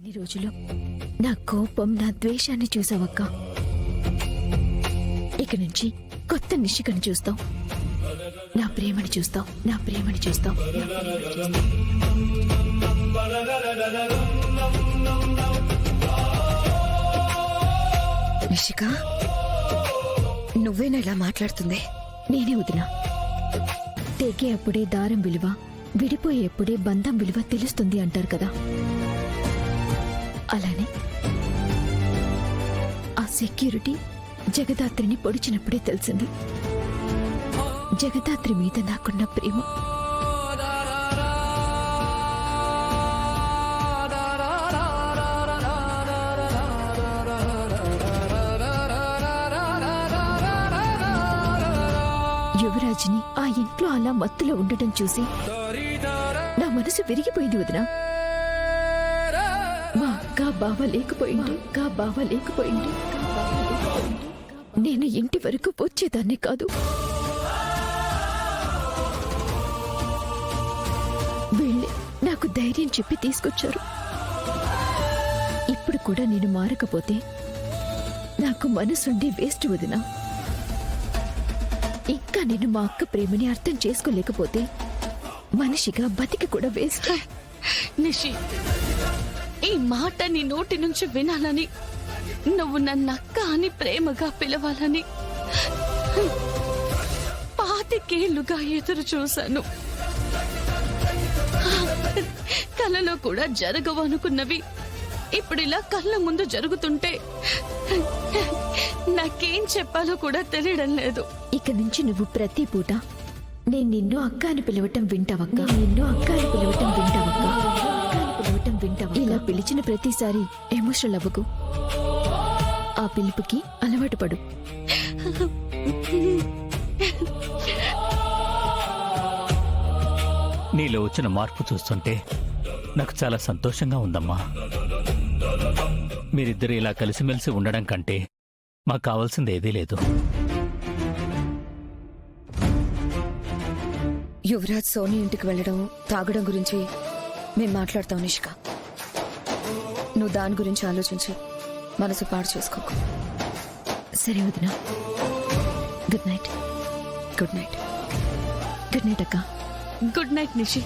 ఇన్ని రోజులు నా కోపం, నా ద్వేషాన్ని చూసావక్క. ఇక నుంచి కొత్త నిషికని చూస్తాం, నా ప్రేమని చూస్తాం, నా ప్రేమని చూస్తాం. నిషిక, నువ్వేనా ఇలా మాట్లాడుతుంది? నేనే వదినా. తెగే అప్పుడే దారం విలువ, విడిపోయేప్పుడే బంధం విలువ తెలుస్తుంది అంటారు కదా. అలానే ఆ సెక్యూరిటీ జగదాత్రిని పొడిచినప్పుడే తెలిసింది జగదాత్రి మీద నాకున్న ప్రేమ. యువరాజ్ని ఆ ఇంట్లో అలా మత్తులో ఉండటం చూసి నా మనసు విరిగిపోయింది వదినా. మా అక్క బావ లేకపోయింది, నేను ఇంటి వరకు వచ్చేదాన్ని కాదు. వీళ్ళే నాకు ధైర్యం చెప్పి తీసుకొచ్చారు. ఇప్పుడు కూడా నేను మారకపోతే నాకు మనసుండి వేస్ట్ వదినా. ఇంకా నేను మా అక్క ప్రేమని అర్థం చేసుకోలేకపోతే మనిషిగా బతికి కూడా వేస్ట్. నిషి, ఈ మాట నీ నోటి నుంచి వినాలని, నువ్వు నన్నక్క అని ప్రేమగా పిలవాలని 25 ఏళ్లుగా ఎదురు చూశాను. కలలో కూడా జరగవు అనుకున్నవి ఇప్పుడు ఇలా కళ్ళ ముందు జరుగుతుంటే నాకేం చెప్పాలో కూడా తెలియడం లేదు. ఇక నుంచి నువ్వు ప్రతి పూట నేను నిన్ను అక్క అని పిలవటం వింటావక్క, నిన్ను అక్క అని పిలవటం వింటావక్క, ఇలా పిలిచిన ప్రతిసారి ఎమోషనల్ అవ్వకు. ఆ పిలుపుకి అలవాటు పడు. నీలో వచ్చిన మార్పు చూస్తుంటే నాకు చాలా సంతోషంగా ఉందమ్మా. మీరిద్దరు ఇలా కలిసిమెలిసి ఉండడం కంటే మాకు కావాల్సింది ఏదీ లేదు. యువరాజ్ సోని ఇంటికి వెళ్ళడం, తాగడం గురించి మేము మాట్లాడతాం నిషిక. నువ్వు దాని గురించి ఆలోచించి మనసు పాడు చేసుకోకు. సరే వదినా. Good night. Good night. Good night అక్క. Good night Nishi.